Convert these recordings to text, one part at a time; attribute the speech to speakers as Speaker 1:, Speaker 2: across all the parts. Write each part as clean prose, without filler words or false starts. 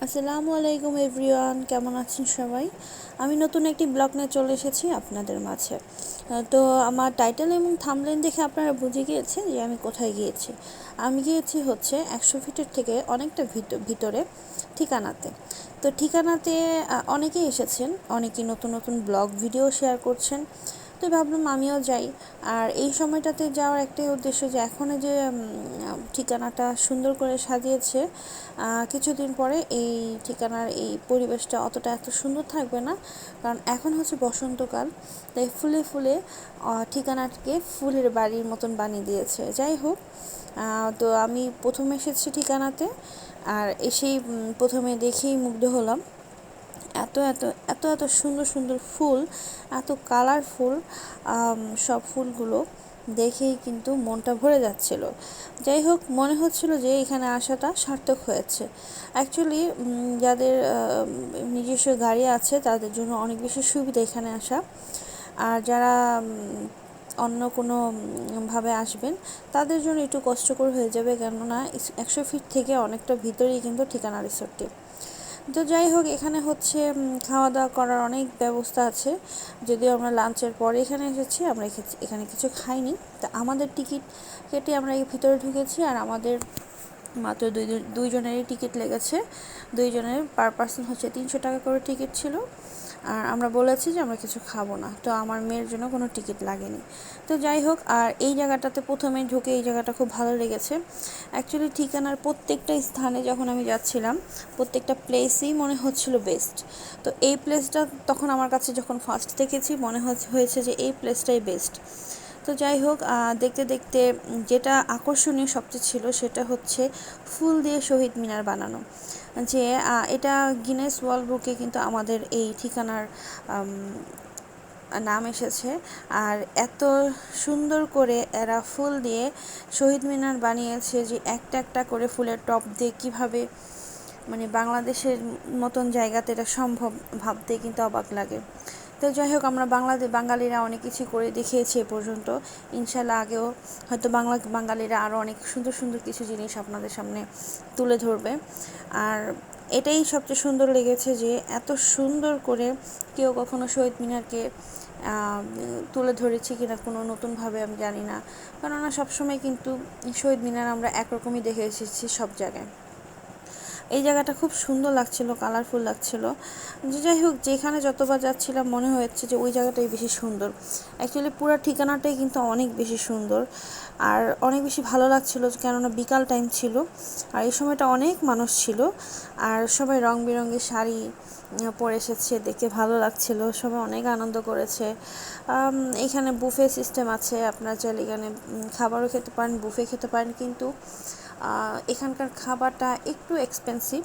Speaker 1: আসসালামু আলাইকুম এভরিওয়ান, কেমন আছেন সবাই? আমি নতুন একটি ব্লগ নিয়ে চলে এসেছি আপনাদের মাঝে। তো আমার টাইটেল এবং থাম্বনেল দেখে আপনারা বুঝে গিয়েছেন যে আমি কোথায় গিয়েছি। আমি গিয়েছি হচ্ছে 100 ফিটের থেকে অনেকটা ভিতরে ঠিকানাতে। তো ঠিকানাতে অনেকেই এসেছেন, অনেকেই নতুন নতুন ব্লগ ভিডিও শেয়ার করছেন। তো ভাবলাম আমিও যাই। আর এই সময়টাতে যাওয়ার একটাই উদ্দেশ্য যে এখন যে ঠিকানাটা সুন্দর করে সাজিয়েছে, কিছুদিন পরে এই ঠিকানার এই পরিবেশটা অতটা এত সুন্দর থাকবে না, কারণ এখন হচ্ছে বসন্তকাল। তাই ফুলে ফুলে ঠিকানাটাকে ফুলের বাড়ির মতন বানিয়ে দিয়েছে। যাই হোক, তো আমি প্রথমে এসেছি ঠিকানাতে, আর এসেই প্রথমে দেখেই মুগ্ধ হলাম। এত এত এত এত সুন্দর সুন্দর ফুল, এত কালারফুল সব ফুলগুলো দেখেই কিন্তু মনটা ভরে যাচ্ছিল। যাই হোক, মনে হচ্ছিল যে এখানে আসাটা সার্থক হয়েছে। অ্যাকচুয়ালি যাদের নিজস্ব গাড়ি আছে তাদের জন্য অনেক বেশি সুবিধা এখানে আসা। আর যারা অন্য কোনো ভাবে আসবেন তাদের জন্য একটু কষ্টকর হয়ে যাবে, কেননা 100 ফিট থেকে অনেকটা ভিতরেই কিন্তু ঠিকানা রিসোর্টটি। তো যাই হোক, এখানে হচ্ছে খাওয়া দাওয়া করার অনেক ব্যবস্থা আছে। যদিও আমরা লাঞ্চের পরে এখানে এসেছি, আমরা এখানে কিছু খাইনি। তা আমাদের টিকিট কেটে আমরা এই ভিতরে ঢুকেছি, আর আমাদের মাত্র দুইজনেরই টিকিট লেগেছে। দুইজনের পার পার্সন হচ্ছে 300 টাকা করে টিকিট ছিল। আর আমরা বলেছি যে আমরা কিছু খাবো না, তো আমার মেয়ের জন্য কোনো টিকিট লাগেনি। তো যাই হোক, আর এই জায়গাটাতে প্রথমে ঢুকে এই জায়গাটা খুব ভালো লেগেছে। অ্যাকচুয়ালি ঠিকানার প্রত্যেকটা স্থানে যখন আমি যাচ্ছিলাম, প্রত্যেকটা প্লেসই মনে হচ্ছিল বেস্ট। তো এই প্লেসটা তখন আমার কাছে যখন ফার্স্ট দেখেছি মনে হয়েছে যে এই প্লেসটাই বেস্ট। তো যাই হোক, দেখতে দেখতে যেটা আকর্ষণীয় সবচেয়ে ছিল সেটা হচ্ছে ফুল দিয়ে শহীদ মিনার বানানো। যে এটা গিনেস ওয়ার্ল্ড বুকে কিন্তু আমাদের এই ঠিকানার নাম এসেছে। আর এত সুন্দর করে এরা ফুল দিয়ে শহীদ মিনার বানিয়েছে যে একটা একটা করে ফুলের টপ দিয়ে কীভাবে, মানে বাংলাদেশের মতন জায়গাতে এটা সম্ভব ভাবতে কিন্তু অবাক লাগে। তো যাই হোক, আমরা বাঙালিরা অনেক কিছু করে দেখিয়েছি এ পর্যন্ত। ইনশাল্লাহ আগেও হয়তো বাঙালিরা আরও অনেক সুন্দর সুন্দর কিছু জিনিস আপনাদের সামনে তুলে ধরবে। আর এটাই সবচেয়ে সুন্দর লেগেছে যে এত সুন্দর করে কেউ কখনো শহীদ মিনারকে তুলে ধরেছি কিনা কোনো নতুনভাবে আমি জানি না, কেননা সবসময় কিন্তু শহীদ মিনার আমরা একরকমই দেখে এসেছি সব জায়গায়। এই জায়গাটা খুব সুন্দর লাগছিল, কালারফুল লাগছিল। যাই হোক, যেখানে যতবার যাচ্ছিলাম মনে হচ্ছে যে ওই জায়গাটাই বেশি সুন্দর। অ্যাকচুয়ালি পুরো ঠিকানাটাই কিন্তু অনেক বেশি সুন্দর, আর অনেক বেশি ভালো লাগছিল, কেননা বিকাল টাইম ছিল আর এই সময়টা অনেক মানুষ ছিল। আর সবাই রং বেরঙের শাড়ি পরে এসেছে, দেখে ভালো লাগছিল, সবাই অনেক আনন্দ করেছে। এখানে বুফে সিস্টেম আছে, আপনারা চাইলে এখানে খাবারও খেতে পারেন, বুফে খেতে পারেন, কিন্তু এখানকার খাবারটা একটু এক্সপেন্সিভ।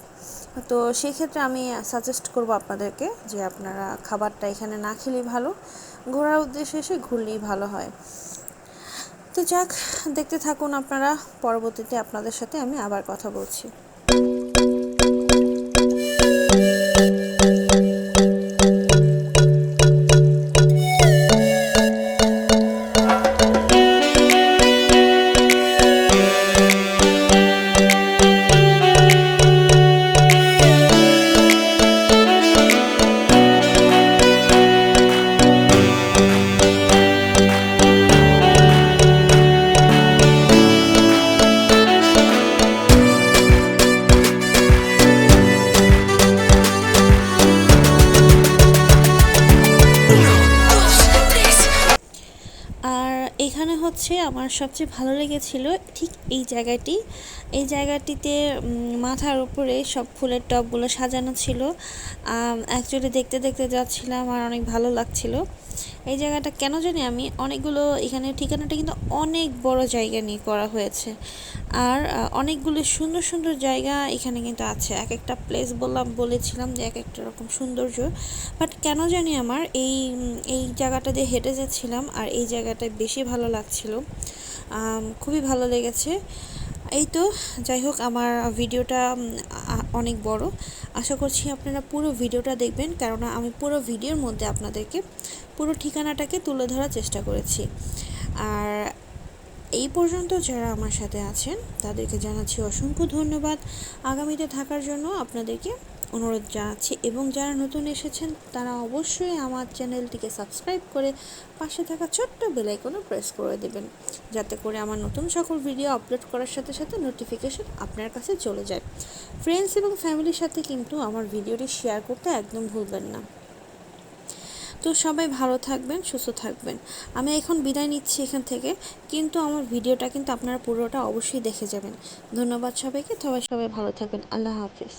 Speaker 1: তো সেই ক্ষেত্রে আমি সাজেস্ট করব আপনাদেরকে যে আপনারা খাবারটা এখানে না খেলেই ভালো, ঘোরার উদ্দেশ্যে এসে ঘুরলেই ভালো হয়। তো যাক, দেখতে থাকুন আপনারা, পরবর্তীতে আপনাদের সাথে আমি আবার কথা বলছি। আর এখানে হচ্ছে আমার সবচেয়ে ভালো লেগেছিল ঠিক এই জায়গাটিতে মাথার উপরে সব ফুলের টবগুলো সাজানো ছিল। অ্যাকচুয়ালি দেখতে দেখতে যাচ্ছিলাম আর অনেক ভালো লাগছিল। এই জায়গাটা কেন জানি আমি অনেকগুলো, এখানে ঠিকানাটা কিন্তু অনেক বড় জায়গা নিয়ে করা হয়েছে, আর অনেকগুলো সুন্দর সুন্দর জায়গা এখানে কিন্তু আছে। এক একটা প্লেস বলেছিলাম যে এক একটা রকম সৌন্দর্য, বাট কেন জানি আমার এই জায়গাটা দিয়ে হেঁটে যাচ্ছিলাম আর এই জায়গাটায় বেশি ভালো লাগছিল, খুবই ভালো লেগেছে। এই তো, যাই হোক, আমার ভিডিওটা অনেক বড়, আশা করছি আপনারা পুরো ভিডিওটা দেখবেন, কেননা আমি পুরো ভিডিওর মধ্যে আপনাদেরকে পুরো ঠিকানাটাকে তুলে ধরার চেষ্টা করেছি। আর এই পর্যন্ত যারা আমার সাথে আছেন তাদেরকে জানাচ্ছি অসংখ্য ধন্যবাদ। আগামীতে থাকার জন্য আপনাদেরকে অনুরোধ জানাচ্ছি, এবং যারা নতুন এসেছেন তারা অবশ্যই আমার চ্যানেলটিকে সাবস্ক্রাইব করে পাশে থাকা ছোট্ট বেল আইকনও প্রেস করে দেবেন, যাতে করে আমার নতুন সকল ভিডিও আপলোড করার সাথে সাথে নোটিফিকেশন আপনার কাছে চলে যায়। ফ্রেন্ডস এবং ফ্যামিলির সাথে কিন্তু আমার ভিডিওটি শেয়ার করতে একদম ভুলবেন না। তো সবাই ভালো থাকবেন, সুস্থ থাকবেন। আমি এখন বিদায় নিচ্ছি এখান থেকে, কিন্তু আমার ভিডিওটা কিন্তু আপনারা পুরোটা অবশ্যই দেখে যাবেন। ধন্যবাদ সবাইকে। সবাই ভালো থাকবেন। আল্লাহ হাফিজ।